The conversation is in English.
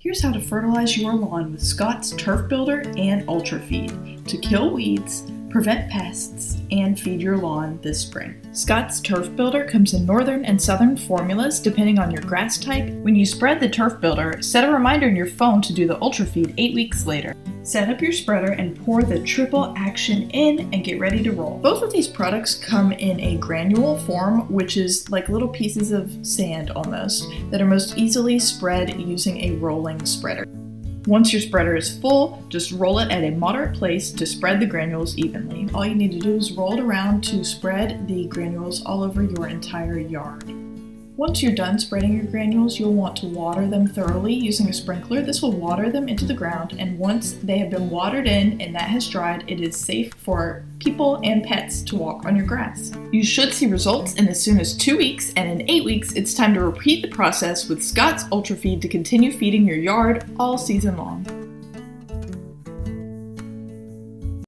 Here's how to fertilize your lawn with Scott's Turf Builder and Ultrafeed to kill weeds, prevent pests, and feed your lawn this spring. Scott's Turf Builder comes in northern and southern formulas depending on your grass type. When you spread the Turf Builder, set a reminder in your phone to do the Ultrafeed 8 weeks later. Set up your spreader and pour the triple action in and get ready to roll. Both of these products come in a granule form, which is like little pieces of sand almost, that are most easily spread using a rolling spreader. Once your spreader is full, just roll it at a moderate pace to spread the granules evenly. All you need to do is roll it around to spread the granules all over your entire yard. Once you're done spreading your granules, you'll want to water them thoroughly using a sprinkler. This will water them into the ground, and once they have been watered in and that has dried, it is safe for people and pets to walk on your grass. You should see results in as soon as 2 weeks, and in 8 weeks, it's time to repeat the process with Scott's Ultrafeed to continue feeding your yard all season long.